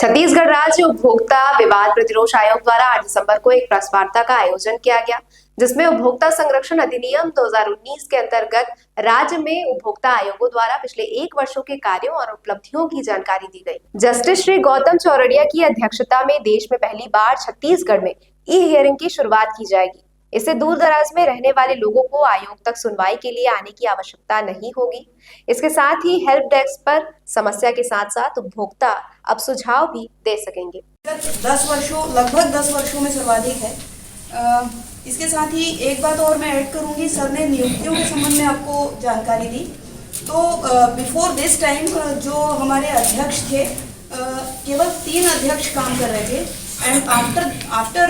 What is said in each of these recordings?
छत्तीसगढ़ राज्य उपभोक्ता विवाद प्रतिरोध आयोग द्वारा 8 दिसंबर को एक प्रेस वार्ता का आयोजन किया गया, जिसमें उपभोक्ता संरक्षण अधिनियम 2019 के अंतर्गत राज्य में उपभोक्ता आयोगों द्वारा पिछले 1 वर्षों के कार्यों और उपलब्धियों की जानकारी दी गई। जस्टिस श्री गौतम चौरड़िया की अध्यक्षता में देश में पहली बार छत्तीसगढ़ में ई हियरिंग की शुरुआत की जाएगी। इससे दूर दराज में रहने वाले लोगों को आयोग तक सुनवाई के लिए आने की आवश्यकता नहीं होगी। इसके साथ ही हेल्प डेस्क पर समस्या के साथ साथ उपभोक्ता अब सुझाव भी दे सकेंगे। लगभग 10 वर्षों में सर्वाधिक है। इसके साथ ही एक बात और मैं ऐड करूंगी, सर ने नियुक्तियों के संबंध में आपको जानकारी दी। तो बिफोर दिस टाइम जो हमारे अध्यक्ष थे, केवल 3 अध्यक्ष काम कर रहे थे and after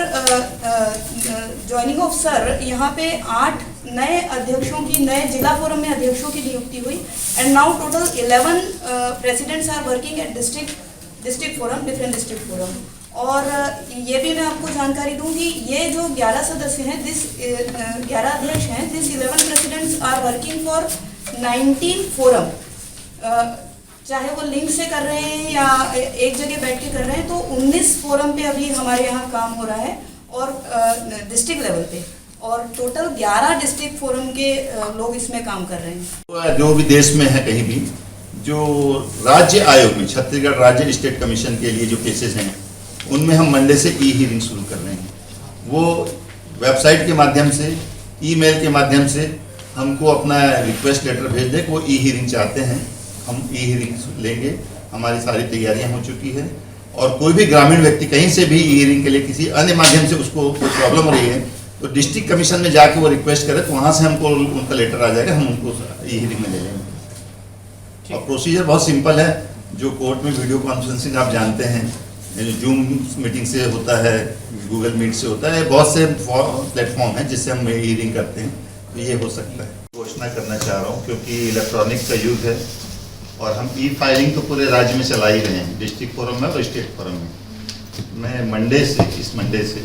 joining of sir यहाँ पे 8 नए अध्यक्षों की, नए जिला फोरम में अध्यक्षों की नियुक्ति हुई and now total 11 presidents are working at district forum, different district forum. और ये भी मैं आपको जानकारी दूंगी, ये जो 11 सदस्य हैं, 11 अध्यक्ष हैं, this 11 presidents are working for 19 forum. चाहे वो लिंक से कर रहे हैं या एक जगह बैठ के कर रहे हैं, तो 19 फोरम पे अभी हमारे यहाँ काम हो रहा है और डिस्ट्रिक्ट लेवल पे, और टोटल 11 डिस्ट्रिक्ट फोरम के लोग इसमें काम कर रहे हैं। जो भी देश में है, कहीं भी जो राज्य आयोग में छत्तीसगढ़ राज्य स्टेट कमीशन के लिए जो केसेस हैं, उनमें हम मंडे से ई हियरिंग शुरू कर रहे हैं। वो वेबसाइट के माध्यम से, ईमेल के माध्यम से हमको अपना रिक्वेस्ट लेटर भेज दें कि वो ई हियरिंग चाहते हैं, हम ई हियरिंग लेंगे। हमारी सारी तैयारियां हो चुकी है और कोई भी ग्रामीण व्यक्ति कहीं से भी ई हियरिंग के लिए किसी अन्य माध्यम से उसको कोई प्रॉब्लम हो रही है, तो डिस्ट्रिक्ट कमीशन में जाके वो रिक्वेस्ट करे तो वहाँ से हमको उनका लेटर आ जाएगा, हम उनको ई हियरिंग में ले लेंगे। और प्रोसीजर बहुत सिंपल है। जो कोर्ट में वीडियो कॉन्फ्रेंसिंग आप जानते हैं, जूम मीटिंग से होता है, गूगल मीट से होता है, बहुत से प्लेटफॉर्म हैं जिससे हम ई हियरिंग करते हैं, तो ये हो सकता है। घोषणा करना चाह रहा हूँ क्योंकि इलेक्ट्रॉनिक का युग है और हम ई फाइलिंग तो पूरे राज्य में चला ही रहे हैं, डिस्ट्रिक्ट फोरम में और स्टेट फोरम में। मैं इस मंडे से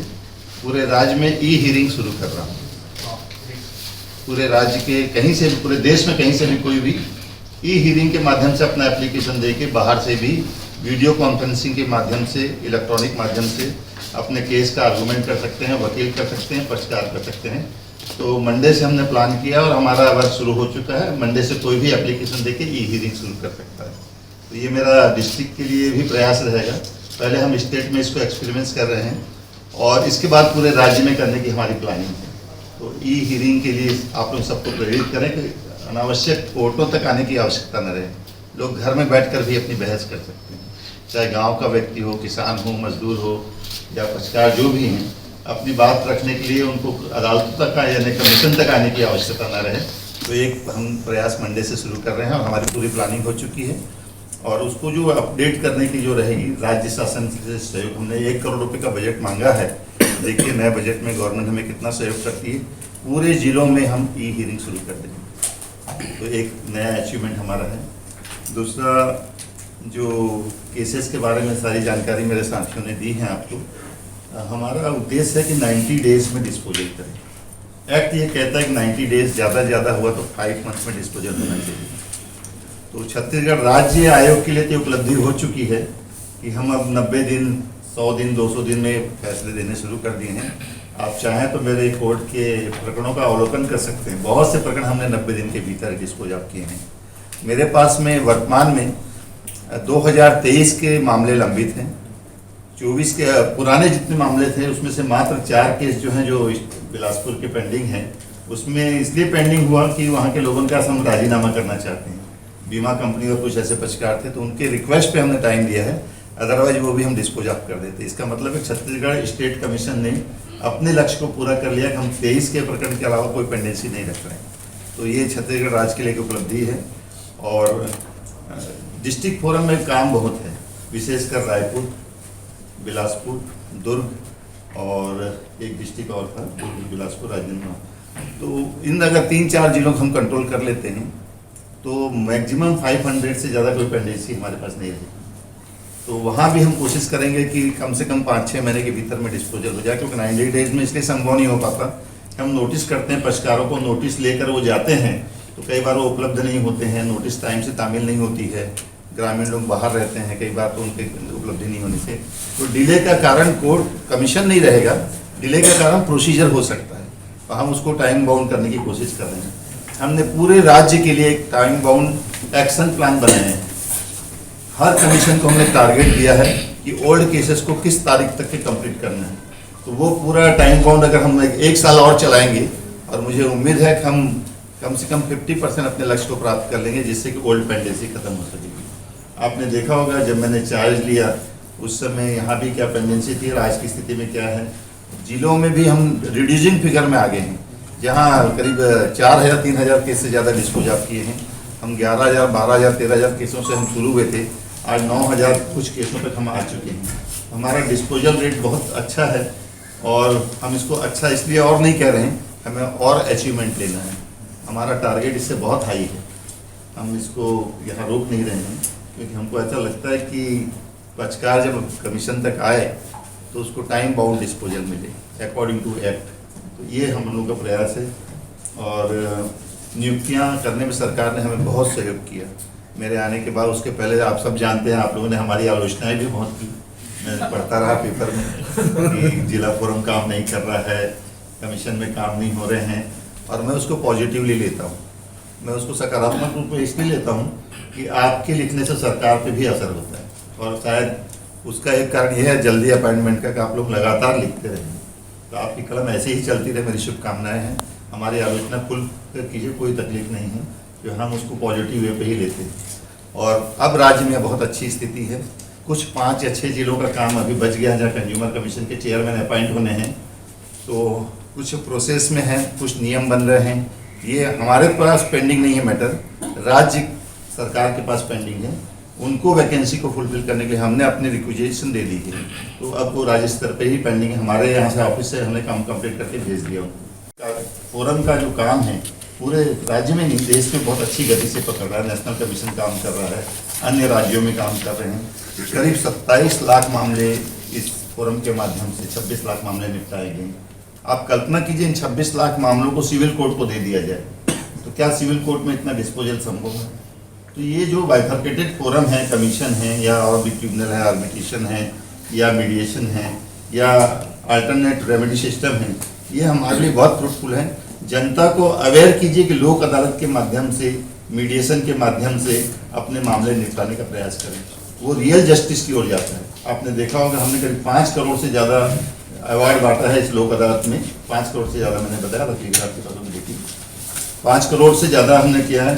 पूरे राज्य में ई हियरिंग शुरू कर रहा हूँ। पूरे राज्य के कहीं से भी, पूरे देश में कहीं से भी कोई भी ई हियरिंग के माध्यम से अपना एप्लीकेशन दे के, बाहर से भी वीडियो कॉन्फ्रेंसिंग के माध्यम से, इलेक्ट्रॉनिक माध्यम से अपने केस का आर्गूमेंट कर सकते हैं, वकील कर सकते हैं, पक्षकार कर सकते हैं। तो मंडे से हमने प्लान किया और हमारा वर्क शुरू हो चुका है। मंडे से कोई भी एप्लीकेशन देके ई हियरिंग शुरू कर सकता है। तो ये मेरा डिस्ट्रिक्ट के लिए भी प्रयास रहेगा। पहले हम स्टेट में इसको एक्सपेरिमेंट्स कर रहे हैं और इसके बाद पूरे राज्य में करने की हमारी प्लानिंग है। तो ई हियरिंग के लिए आप लोग सबको प्रेरित करें कि अनावश्यक कोर्टों तक आने की आवश्यकता न रहे। लोग घर में बैठ कर भी अपनी बहस कर सकते हैं, चाहे गाँव का व्यक्ति हो, किसान हो, मजदूर हो या पक्षकार जो भी हैं। अपनी बात रखने के लिए उनको अदालतों तक यानी कमीशन तक आने की आवश्यकता न रहे। तो एक हम प्रयास मंडे से शुरू कर रहे हैं और हमारी पूरी प्लानिंग हो चुकी है। और उसको जो अपडेट करने की जो रहेगी, राज्य शासन से सहयोग, हमने 1 करोड़ रुपए का बजट मांगा है। देखिए नए बजट में गवर्नमेंट हमें कितना सहयोग करती है। पूरे जिलों में हम ई हियरिंग शुरू कर देंगे, तो एक नया अचीवमेंट हमारा है। दूसरा, जो केसेस के बारे में सारी जानकारी मेरे साथियों ने दी है आपको, हमारा उद्देश्य है कि 90 डेज में डिस्पोजल करें। एक्ट ये कहता है कि 90 डेज, ज़्यादा हुआ तो 5 मंथ में डिस्पोजल होना चाहिए। तो छत्तीसगढ़ राज्य आयोग के लिए तो उपलब्धि हो चुकी है कि हम अब 90 दिन, 100 दिन, 200 दिन में फैसले देने शुरू कर दिए हैं। आप चाहें तो मेरे कोर्ट के प्रकरणों का अवलोकन कर सकते हैं। बहुत से प्रकरण हमने 90 दिन के भीतर डिस्पोज ऑफ किए हैं। मेरे पास में वर्तमान में 2023 के मामले लंबित हैं। 24 के पुराने जितने मामले थे उसमें से मात्र 4 केस जो हैं, जो बिलासपुर के पेंडिंग हैं, उसमें इसलिए पेंडिंग हुआ कि वहाँ के लोगों का हम राजीनामा करना चाहते हैं। बीमा कंपनी और कुछ ऐसे पक्षकार थे, तो उनके रिक्वेस्ट पे हमने टाइम दिया है, अदरवाइज वो भी हम डिस्पोज ऑफ कर देते। इसका मतलब है छत्तीसगढ़ स्टेट कमीशन ने अपने लक्ष्य को पूरा कर लिया कि हम 23 के प्रकरण के अलावा कोई पेंडेंसी नहीं रख रहे हैं। तो ये छत्तीसगढ़ राज्य के लिए एक उपलब्धि है। और डिस्ट्रिक्ट फोरम में काम बहुत है, विशेषकर रायपुर, बिलासपुर, दुर्ग और एक डिस्ट्रिक्ट और था, बिलासपुर, राजनांदगांव। तो इन अगर 3-4 जिलों को हम कंट्रोल कर लेते हैं तो मैक्सिमम 500 से ज़्यादा कोई पेंडेंसी हमारे पास नहीं रहेगी। तो वहाँ भी हम कोशिश करेंगे कि कम से कम 5-6 महीने के भीतर में डिस्पोजल हो जाए, क्योंकि 90 डेज में इसलिए संभव नहीं हो पाता। हम नोटिस करते हैं, पक्षकारों को नोटिस लेकर वो जाते हैं तो कई बार वो उपलब्ध नहीं होते हैं, नोटिस टाइम से तामील नहीं होती है, ग्रामीण लोग बाहर रहते हैं, कई बार तो उनकी उपलब्धि नहीं होने से, तो डिले का कारण कोर्ट कमीशन नहीं रहेगा, डिले का कारण प्रोसीजर हो सकता है, तो हम उसको टाइम बाउंड करने की कोशिश कर रहे हैं। हमने पूरे राज्य के लिए एक टाइम बाउंड एक्शन प्लान बनाया है। हर कमीशन को हमने टारगेट दिया है कि ओल्ड केसेस को किस तारीख तक के कंप्लीट करना है, तो वो पूरा टाइम बाउंड अगर हम एक साल और चलाएंगे, और मुझे उम्मीद है कि हम कम से कम 50% अपने लक्ष्य को प्राप्त कर लेंगे, जिससे कि ओल्ड पेंडेंसी खत्म हो सकेगी। आपने देखा होगा जब मैंने चार्ज लिया उस समय यहाँ भी क्या पेंडेंसी थी और आज की स्थिति में क्या है। जिलों में भी हम रिड्यूसिंग फिगर में आ गए हैं, जहाँ करीब 4,000 3,000 केस से ज़्यादा डिस्पोज ऑफ किए हैं। हम 11,000 12,000 13,000 केसों से हम शुरू हुए थे, आज 9,000 कुछ केसों तक हम आ चुके हैं। हमारा डिस्पोजल रेट बहुत अच्छा है और हम इसको अच्छा इसलिए और नहीं कह रहे हैं, हमें और अचीवमेंट लेना है। हमारा टारगेट इससे बहुत हाई है, हम इसको यहाँ रोक नहीं रहे हैं, क्योंकि हमको ऐसा लगता है कि पक्षकार जब कमीशन तक आए तो उसको टाइम बाउंड डिस्पोजल मिले अकॉर्डिंग टू एक्ट। तो ये हम लोगों का प्रयास है और नियुक्तियाँ करने में सरकार ने हमें बहुत सहयोग किया। मेरे आने के बाद, उसके पहले आप सब जानते हैं, आप लोगों ने हमारी आलोचनाएं भी बहुत की। मैं पढ़ता रहा पेपर में कि जिला फोरम काम नहीं कर रहा है, कमीशन में काम नहीं हो रहे हैं, और मैं उसको पॉजिटिवली लेता हूँ। मैं उसको सकारात्मक रूप में इसलिए लेता हूँ कि आपके लिखने से सरकार पे भी असर होता है, और शायद उसका एक कारण यह है जल्दी अपॉइंटमेंट का, कि आप लोग लगातार लिखते रहें। तो आपकी कलम ऐसे ही चलती रहे, मेरी शुभकामनाएं हैं। हमारी आलोचना खुल कर कीजिए, कोई तकलीफ नहीं है, जो हम उसको पॉजिटिव वे पे ही लेते हैं। और अब राज्य में बहुत अच्छी स्थिति है। कुछ 5 या 6 जिलों का काम अभी बच गया है, जहाँ कंज्यूमर कमीशन के चेयरमैन अपॉइंट होने हैं, तो कुछ प्रोसेस में है, कुछ नियम बन रहे हैं। ये हमारे पास पेंडिंग नहीं है मैटर, राज्य सरकार के पास पेंडिंग है। उनको वैकेंसी को फुलफिल करने के लिए हमने अपनी रिक्वेजिशन दे दी है, तो अब वो राज्य स्तर पे ही पेंडिंग है। हमारे यहाँ से ऑफिस से हमने काम कंप्लीट करके भेज दिया। फोरम का जो काम है पूरे राज्य में नहीं, देश में बहुत अच्छी गति से पकड़ रहा है। नेशनल कमीशन काम कर रहा है, अन्य राज्यों में काम कर रहे हैं। करीब 27 लाख मामले इस फोरम के माध्यम से 26 लाख मामले निपटाए गए। आप कल्पना कीजिए, इन 26 लाख मामलों को सिविल कोर्ट को दे दिया जाए तो क्या सिविल कोर्ट में इतना डिस्पोजल संभव है? तो ये जो बाइफर्केटेड फोरम है, कमीशन है, या और भी ट्रिब्यूनल है, आर्बिट्रेशन है, या मीडिएशन है, या अल्टरनेट रेमेडी सिस्टम है, ये हमारे लिए बहुत फ्रूटफुल है। जनता को अवेयर कीजिए कि लोक अदालत के माध्यम से, मीडिएशन के माध्यम से अपने मामले निपटाने का प्रयास करें, वो रियल जस्टिस की ओर जाता है। आपने देखा होगा हमने करीब 5 करोड़ से ज़्यादा अवार्ड बांटा है इस लोक अदालत में। 5 करोड़ से ज़्यादा मैंने बताया, तकरीबन आपके पास में देखी 5 करोड़ से ज़्यादा हमने किया है।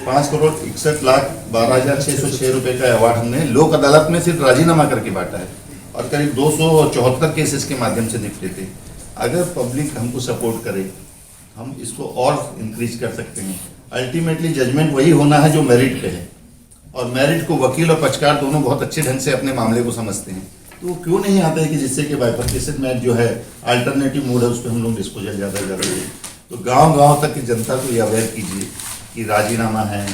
5 करोड़ 61,12,606 रुपये का अवार्ड हमने लोक अदालत में सिर्फ राजीनामा करके बांटा है, और करीब 274 केसेस के माध्यम से निपटे थे। अगर पब्लिक हमको सपोर्ट करे, हम इसको और इंक्रीज कर सकते हैं। अल्टीमेटली जजमेंट वही होना है जो मेरिट पे है, और मेरिट को वकील और पक्षकार दोनों बहुत अच्छे ढंग से अपने मामले को समझते हैं। तो क्यों नहीं आता है कि जिससे कि बाइफर्केशन में जो है अल्टरनेटिव मोड है, उस पर हम लोग डिस्पोजल ज़्यादा दें। तो गांव-गांव तक की जनता को ये अवेयर कीजिए कि राजीनामा है,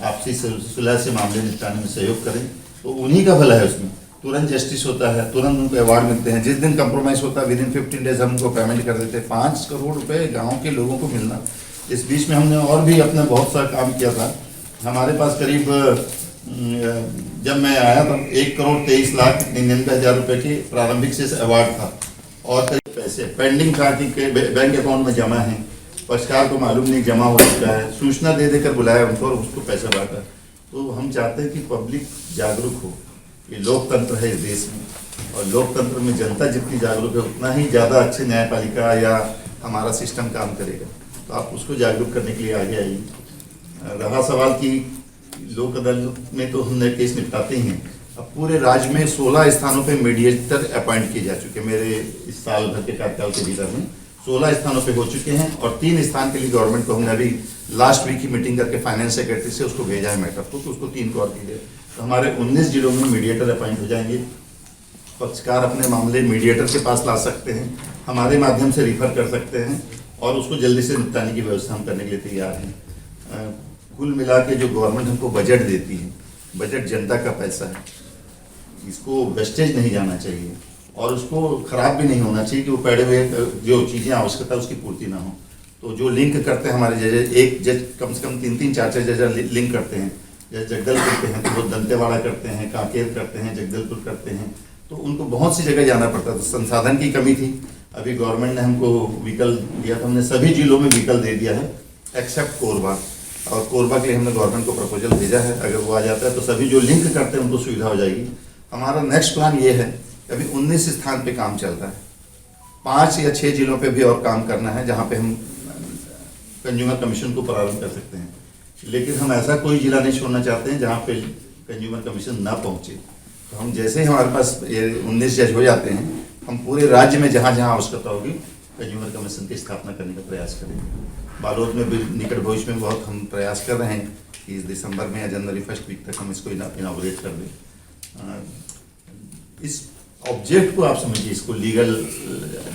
आपसी सुलह से मामले निपटाने में सहयोग करें, तो उन्हीं का भला है। उसमें तुरंत जस्टिस होता है, तुरंत उनको अवार्ड मिलते हैं। जिस दिन कंप्रोमाइज़ होता है, विदिन 15 डेज हम उनको पेमेंट कर देते हैं। 5 करोड़ रुपए गांव के लोगों को मिलना। इस बीच में हमने और भी अपना बहुत सा काम किया था। हमारे पास करीब, जब मैं आया तब 1,23,99,000 रुपये के प्रारंभिक से अवार्ड था, और करीब पैसे पेंडिंग था कि बैंक अकाउंट में जमा है, पक्षकार को मालूम नहीं जमा हो चुका है, सूचना दे देकर बुलाया उनको और उसको पैसा बांटा। तो हम चाहते हैं कि पब्लिक जागरूक हो। ये लोकतंत्र है इस देश में, और लोकतंत्र में जनता जितनी जागरूक है उतना ही ज़्यादा अच्छे न्यायपालिका या हमारा सिस्टम काम करेगा। तो आप उसको जागरूक करने के लिए आगे आइए। रहा सवाल कि लोक अदालत में तो हमने केस निपटाते ही हैं। अब पूरे राज्य में 16 स्थानों पे मीडिएटर अपॉइंट किए जा चुके हैं। मेरे इस साल भर के कार्यकाल के भीतर में 16 स्थानों पे हो चुके हैं, और 3 स्थान के लिए गवर्नमेंट को हमने अभी लास्ट वीक की मीटिंग करके फाइनेंस सेक्रेटरी से उसको भेजा है मैटर को, तो उसको 3 को और कीजिए। तो हमारे 19 जिलों में मीडिएटर अपॉइंट हो जाएंगे। पक्षकार अपने मामले मीडिएटर के पास ला सकते हैं, हमारे माध्यम से रिफर कर सकते हैं, और उसको जल्दी से निपटाने की व्यवस्था हम करने के लिए तैयार हैं। कुल मिला के जो गवर्नमेंट हमको बजट देती है, बजट जनता का पैसा है, इसको वेस्टेज नहीं जाना चाहिए, और उसको खराब भी नहीं होना चाहिए कि वो पड़े हुए जो चीज़ें आवश्यकता उसकी पूर्ति ना हो। तो जो लिंक करते हैं हमारे जज, एक जज कम से कम 3-3, 4-4 जज लिंक करते हैं, जैसे जगदलपुर के हैं तो वो दंतेवाड़ा करते हैं, कांकेर करते हैं, जगदलपुर करते हैं, तो उनको बहुत सी जगह जाना पड़ता था। संसाधन की कमी थी। अभी गवर्नमेंट ने हमको व्हीकल दिया, तो हमने सभी जिलों में व्हीकल दे दिया है एक्सेप्ट कोरबा, और कोरबा के लिए हमने गवर्नमेंट को प्रपोजल भेजा है। अगर वो आ जाता है तो सभी जो लिंक करते हैं उनको सुविधा हो जाएगी। हमारा नेक्स्ट प्लान ये है कि अभी 19 स्थान पे काम चल रहा है, 5 या 6 जिलों पे भी और काम करना है जहाँ पे हम कंज्यूमर कमीशन को प्रारंभ कर सकते हैं। लेकिन हम ऐसा कोई जिला नहीं छोड़ना चाहते हैं जहाँ पे कंज्यूमर कमीशन ना पहुँचे। तो हम जैसे ही हमारे पास ये 19 जज हो जाते हैं, हम पूरे राज्य में जहाँ जहाँ आवश्यकता होगी कंज्यूमर कमीशन की स्थापना करने का प्रयास करेंगे। बालोद में भी निकट भविष्य में बहुत हम प्रयास कर रहे हैं कि इस दिसंबर में या जनवरी फर्स्ट वीक तक हम इसको इनॉग्रेट कर दें। इस ऑब्जेक्ट को आप समझिए, इसको लीगल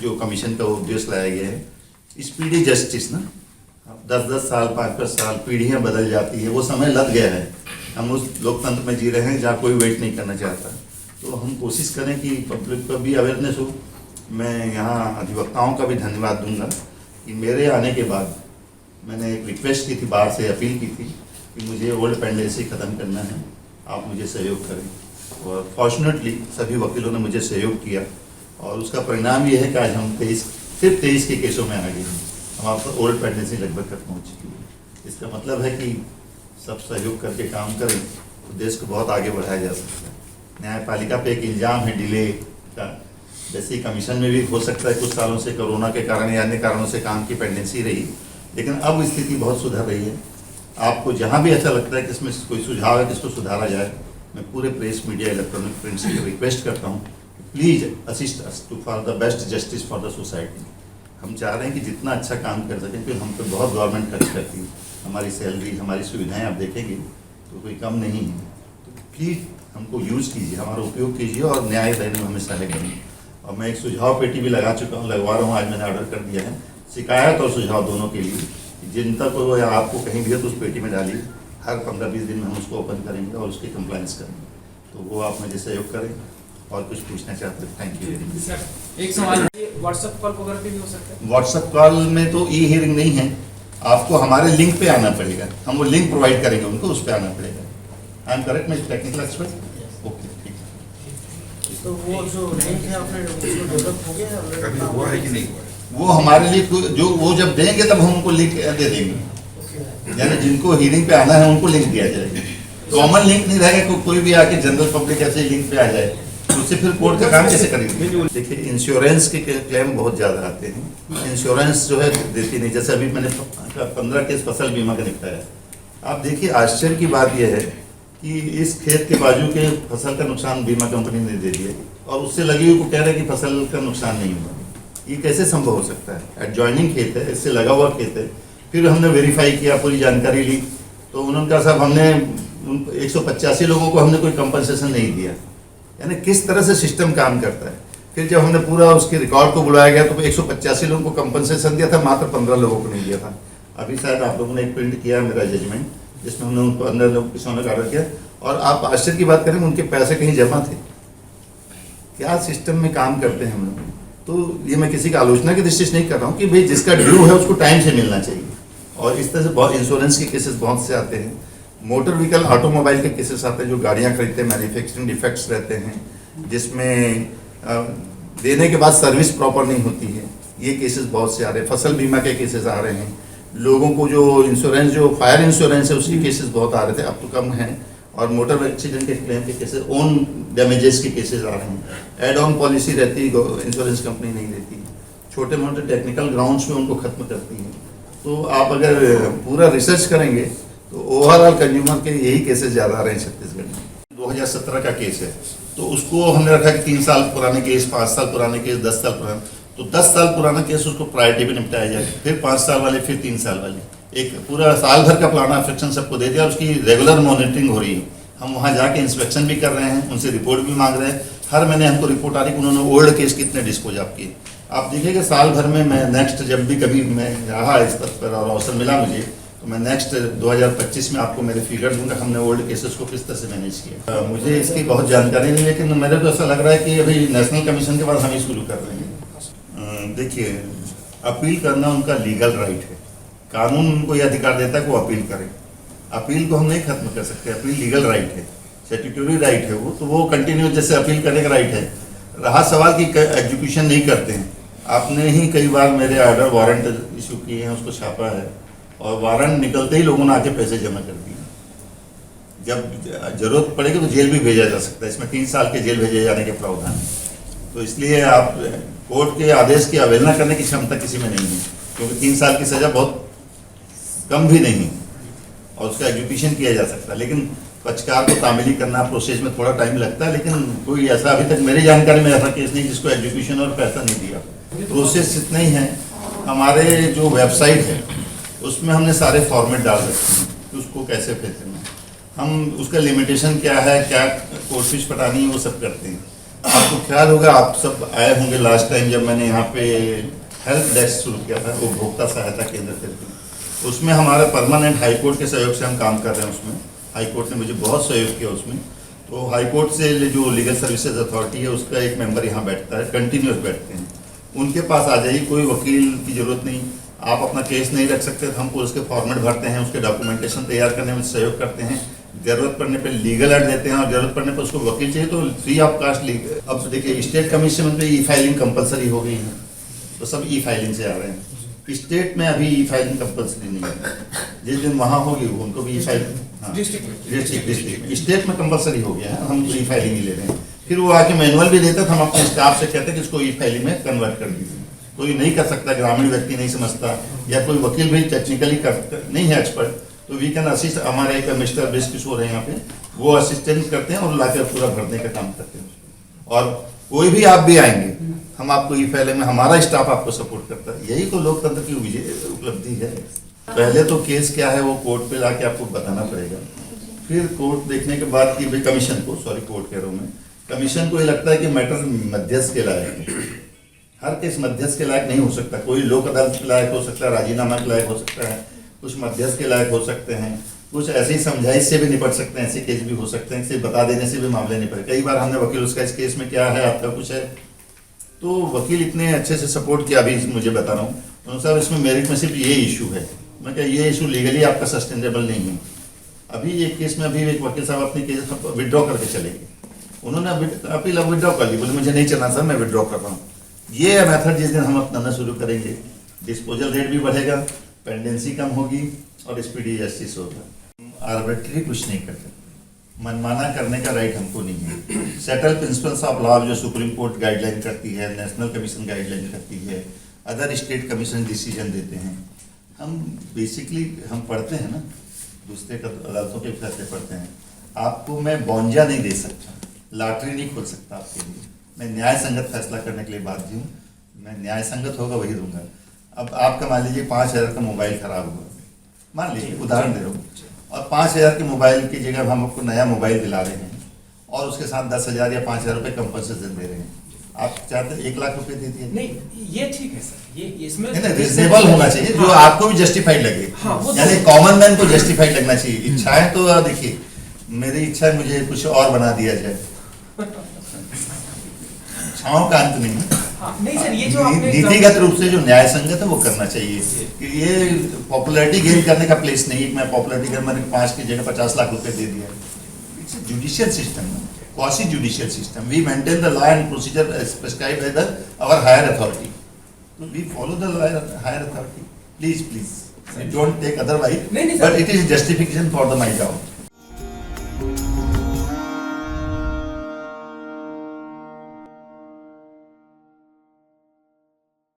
जो कमीशन का उद्देश्य लाया गया है, स्पीडी जस्टिस ना, 10-10 साल 5-5 साल पीढ़ियाँ बदल जाती है, वो समय लग गया है। हम उस लोकतंत्र में जी रहे हैं जहाँ कोई वेट नहीं करना चाहता। तो हम कोशिश करें कि पब्लिक का भी अवेयरनेस हो। मैं यहाँ अधिवक्ताओं का भी धन्यवाद दूंगा कि मेरे आने के बाद मैंने एक रिक्वेस्ट की थी, बाहर से अपील की थी कि मुझे ओल्ड पेंडेंसी ख़त्म करना है, आप मुझे सहयोग करें। और फॉर्चुनेटली सभी वकीलों ने मुझे सहयोग किया, और उसका परिणाम ये है कि आज हम सिर्फ 23 के केसों में आ गए हैं। हमारे ओल्ड पेंडेंसी लगभग तक पहुँच चुकी है। इसका मतलब है कि सब सहयोग करके काम करें तो देश को बहुत आगे बढ़ाया जा सकता है। न्यायपालिका पे एक इल्ज़ाम है डिले का, जैसे कमीशन में भी हो सकता है कुछ सालों से कोरोना के कारण या अन्य कारणों से काम की पेंडेंसी रही, लेकिन अब स्थिति बहुत सुधर रही है। आपको जहाँ भी ऐसा लगता है कि इसमें कोई सुझाव है कि इसको सुधारा जाए, मैं पूरे प्रेस मीडिया इलेक्ट्रॉनिक प्रिंट से रिक्वेस्ट करता हूँ, please assist us to for the best justice for the society. हम चाह रहे हैं कि जितना अच्छा काम कर सकें, फिर हम पे बहुत गवर्नमेंट खर्च करती है, हमारी सैलरी, हमारी सुविधाएं आप देखेंगे तो कोई कम नहीं है। तो प्लीज़ हमको यूज़ कीजिए, हमारा उपयोग कीजिए और न्याय देने में हमें सहायक बनिए। और मैं एक सुझाव पेटी भी लगा चुका हूँ, लगवा रहा हूँ, आज मैंने ऑर्डर कर दिया है, शिकायत और सुझाव दोनों के लिए। जिन तक वो या आपको कहीं भी है तो उस पेटी में डालिए, हर 15-20 दिन में हम उसको ओपन करेंगे और उसकी कंप्लाइंस करेंगे। तो वो आप मुझे सहयोग करें। और कुछ पूछना चाहते हैं? Thank you very much. Sir एक सवाल, व्हाट्सएप कॉल वगैरह पे भी हो सकता है? व्हाट्सएप कॉल में तो ई हियरिंग नहीं है, आपको हमारे लिंक पे आना पड़ेगा, हम वो लिंक प्रोवाइड करेंगे उनको, उस पर आना पड़ेगा। आई एम करेक्ट, मैं टेक्निकल एक्सपर्ट? ओके, ठीक है। तो वो जो लिंक है अपने उसको डेवलप हो गया है, कभी हुआ है कि नहीं हुआ है? वो हमारे लिए जो वो जब देंगे तब हम उनको लिंक दे देंगे, यानी जिनको हियरिंग पे आना है उनको लिंक दिया जाएगा। कॉमन लिंक नहीं रहेगा, कोई भी आके जनरल पब्लिक ऐसे लिंक पे आ जाए तो उससे फिर कोर्ट का काम कैसे करेंगे? देखिए, इंश्योरेंस के क्लेम बहुत ज़्यादा आते हैं, इंश्योरेंस जो है देती नहीं। जैसे अभी मैंने 15 केस फसल बीमा का निपटाया। आप देखिए, आश्चर्य की बात यह है कि इस खेत के बाजू के फसल का नुकसान बीमा कंपनी ने दे दिया, और उससे लगी हुई को कह रहे हैं कि फसल का नुकसान नहीं हुआ। ये कैसे संभव हो सकता है? एडजॉइनिंग खेत है, इससे लगा हुआ खेत है। फिर हमने वेरीफाई किया, पूरी जानकारी ली, तो उन्होंने कहा साहब हमने 185 लोगों को हमने कोई कंपनसेशन नहीं दिया। यानी किस तरह से सिस्टम काम करता है। फिर जब हमने पूरा उसके रिकॉर्ड को बुलाया गया तो 185 लोगों को कंपनसेशन दिया था, मात्र 15 लोगों को नहीं दिया था। अभी शायद आप लोगों ने एक प्रिंट किया मेरा जजमेंट, जिसमें हमने उनको 15 लोग किसानों का ऑर्डर किया, और आप आश्चर्य की बात करें, उनके पैसे कहीं जमा थे। क्या सिस्टम में काम करते हैं हम लोग। तो ये मैं किसी की आलोचना की दृष्टि से नहीं कर रहा हूँ कि भाई जिसका ड्यू है उसको टाइम से मिलना चाहिए। और इस तरह से बहुत इंश्योरेंस के केसेस बहुत से आते हैं, मोटर व्हीकल ऑटोमोबाइल के केसेस आते हैं, जो गाड़ियाँ खरीदते हैं, मैन्युफैक्चरिंग डिफेक्ट्स रहते हैं, जिसमें देने के बाद सर्विस प्रॉपर नहीं होती है। ये केसेस बहुत से आ रहे हैं। फसल बीमा के केसेस आ रहे हैं। लोगों को जो इंश्योरेंस, जो फायर इंश्योरेंस है, उसके केसेस बहुत आ रहे थे, अब तो कम हैं। और मोटर एक्सीडेंट के क्लेम के केसेस, ओन डैमेजेस के केसेस आ रहे हैं। एड ऑन पॉलिसी रहती है, इंश्योरेंस कंपनी नहीं देती, छोटे मोटे टेक्निकल ग्राउंड्स में उनको खत्म करती है। तो आप अगर पूरा रिसर्च करेंगे तो ओवरऑल कंज्यूमर के यही केसेस ज़्यादा आ रहे हैं छत्तीसगढ़ में। 2017 का केस है, तो उसको हमने रखा कि 3 साल पुराने केस, 5 साल पुराने केस, 10 साल पुराने, तो 10 साल पुराना केस उसको प्रायोरिटी पे निपटाया जाए, फिर 5 साल वाले, फिर 3 साल वाले। एक पूरा साल भर का प्लान ऑफ एक्शन सबको दे दिया, उसकी रेगुलर मॉनिटरिंग हो रही है। हम वहाँ जाके इंस्पेक्शन भी कर रहे हैं, उनसे रिपोर्ट भी मांग रहे हैं। हर महीने हमको रिपोर्ट आ रही है कि उन्होंने ओल्ड केस कितने डिस्पोज ऑफ किए। आप देखिएगा साल भर में मैं नेक्स्ट जब भी कभी मैं रहा इस पद पर और अवसर मिला मुझे, तो मैं नेक्स्ट 2025 में आपको मेरे फिगर दूंगा, हमने ओल्ड केसेस को किस तरह से मैनेज किया। मुझे इसकी बहुत जानकारी नहीं, लेकिन मेरे को ऐसा लग रहा है कि अभी नेशनल कमीशन के बाद हम ही शुरू कर रहे हैं। देखिए, अपील करना उनका लीगल राइट है, कानून उनको ये अधिकार देता है कि वो अपील करें। अपील को हम नहीं खत्म कर सकते, अपील लीगल राइट है, स्टैट्यूटरी राइट है वो, तो वो कंटिन्यू जैसे अपील करने का राइट है। रहा सवाल कि एग्जीक्यूशन नहीं करते हैं, आपने ही कई बार मेरे ऑर्डर वारंट इशू किए हैं, उसको छापा है और वारंट निकलते ही लोगों ने आके पैसे जमा कर दिए। जब जरूरत पड़ेगी तो जेल भी भेजा जा सकता है, इसमें 3 साल के जेल भेजे जाने के प्रावधान है। तो इसलिए आप कोर्ट के आदेश की अवहेलना करने की क्षमता किसी में नहीं है, क्योंकि 3 साल की सजा बहुत कम भी नहीं है और उसका एग्जीक्यूशन किया जा सकता है। लेकिन पक्षकार को तामीली करना प्रोसेस में थोड़ा टाइम लगता है, लेकिन कोई ऐसा अभी तक मेरी जानकारी में ऐसा केस नहीं जिसको एग्जीक्यूशन और पैसा नहीं दिया। प्रोसेस इतना ही है, हमारे जो वेबसाइट है उसमें हमने सारे फॉर्मेट डाल रखे हैं कि उसको कैसे पे करना है, हम उसका लिमिटेशन क्या है, क्या कोर्ट फीस पटानी है, वो सब करते हैं। आपको ख्याल होगा, आप सब आए होंगे लास्ट टाइम जब मैंने यहाँ पे हेल्प डेस्क शुरू किया था, उपभोक्ता सहायता केंद्र करके, उसमें हमारा परमानेंट हाईकोर्ट के सहयोग से हम काम कर रहे हैं। उसमें हाईकोर्ट ने मुझे बहुत सहयोग किया उसमें। तो हाईकोर्ट से जो लीगल सर्विसेज अथॉरिटी है उसका एक मेंबर यहाँ बैठता है, कंटिन्यूस बैठते हैं, उनके पास आ जाइए, कोई वकील की जरूरत नहीं। आप अपना केस नहीं रख सकते तो हमको उसके फॉर्मेट भरते हैं, उसके डॉक्यूमेंटेशन तैयार करने में सहयोग करते हैं, जरूरत पड़ने पे लीगल एड देते हैं और जरूरत पड़ने पर उसको वकील चाहिए तो फ्री ऑफ कास्ट लीगल। अब देखिए स्टेट कमीशन में ई फाइलिंग कंपलसरी हो गई है, तो सब ई फाइलिंग से आ रहे हैं। स्टेट में अभी ई फाइलिंग कंपलसरी नहीं है, जिस दिन वहाँ होगी वो उनको भी ई फाइलिंग, डिस्ट्रिक्ट स्टेट में कंपलसरी हो गया है, हम ई फाइलिंग ही ले रहे हैं। फिर वो आके मैनुअल भी देता तो हम अपने स्टाफ से कहते कि इसको ई फाइलिंग में कन्वर्ट कर दीजिए। कोई नहीं कर सकता, ग्रामीण व्यक्ति नहीं समझता या कोई वकील भी टेक्निकली नहीं है एक्सपर्ट, तो वी कैन असिस्ट। हमारे एक मिस्टर ब्रिज किशोर है यहाँ पे, वो असिस्टेंस करते हैं और लाकर पूरा भरने का काम करते हैं। और कोई भी आप भी आएंगे, हम आपको ई फाइलिंग में हमारा स्टाफ आपको सपोर्ट करता है। यही तो लोकतंत्र की उपलब्धि है। पहले तो केस क्या है वो कोर्ट पे लाके आपको बताना पड़ेगा, फिर कोर्ट देखने के बाद कि भाई कमीशन को, सॉरी कोर्ट कह रहा हूँ मैं, कमीशन को ये लगता है कि मैटर मध्यस्थ के लायक है। हर केस मध्यस्थ के लायक नहीं हो सकता, कोई लोक अदालत के लायक हो सकता है, राजीनामा के लायक हो सकता है, कुछ मध्यस्थ के लायक हो सकते हैं, कुछ ऐसे ही समझाइश से भी निपट सकते हैं, ऐसे केस भी हो सकते हैं, सिर्फ बता देने से भी मामले निपटे। कई बार हमने वकील उसका इस केस में क्या है, आपका कुछ है, तो वकील इतने अच्छे से सपोर्ट किया। अभी मुझे बता रहा हूँ उन्होंने साहब इसमें मेरिट में सिर्फ ये इशू है, मैं क्या ये इशू लीगली आपका सस्टेनेबल नहीं है। अभी एक केस में अभी एक वकील साहब अपनी केस विड्रॉ करके चले गए, उन्होंने अपील विड्रॉ कर ली, बोले मुझे नहीं चलना सर, मैं विड्रॉ कर रहा हूँ। ये मेथड जिस दिन हम अपनाना शुरू करेंगे, डिस्पोजल रेट भी बढ़ेगा, पेंडेंसी कम होगी और स्पीडी जस्टिस होगा। आर्बिट्री कुछ नहीं कर सकते, मनमाना करने का राइट हमको नहीं है। सेटल प्रिंसिपल्स ऑफ लॉ जो सुप्रीम कोर्ट गाइडलाइन करती है, नेशनल कमीशन गाइडलाइन करती है, अदर स्टेट कमीशन डिसीजन देते हैं, हम बेसिकली हम पढ़ते हैं ना, दूसरे अदालतों के फैसले पढ़ते हैं। आपको मैं बौंजा नहीं दे सकता, लॉटरी नहीं खोल सकता आपके लिए, मैं न्याय संगत फैसला करने के लिए बाध्य हूँ, मैं न्याय संगत होगा वही दूंगा। अब आपका मान लीजिए 5,000 का मोबाइल खराब हुआ, मान लीजिए उदाहरण दे रहा हूँ, और 5,000 के मोबाइल की जगह हम आपको नया मोबाइल दिला रहे हैं और उसके साथ 10,000 या 5,000 रुपये कंपनसेशन दे रहे हैं, आप चाहते 1 लाख रुपए दे दिए? नहीं, ये ठीक है सर, ये इसमें रिजनेबल होना चाहिए, जो आपको भी जस्टिफाइड लगे। यानी कॉमन मैन को जस्टिफाइड लगना चाहिए। इच्छाएं तो देखिए, मेरी इच्छा है मुझे कुछ और बना दिया जाए, इच्छाओं का अंत नहीं। नहीं सर, ये जो आपने नीतिगत रूप से जो न्याय संगत है वो करना चाहिए। कि ये पॉपुलैरिटी गेन करने का प्लेस नहीं है, मैं पॉपुलैरिटी गेन मैंने 5 की जगह 50 लाख रुपए दे दिया। It's a judicial system, quasi judicial system. We maintain the law and procedure as prescribed by our higher authority. We follow the higher authority. Please, don't take otherwise. But it is justification for my job.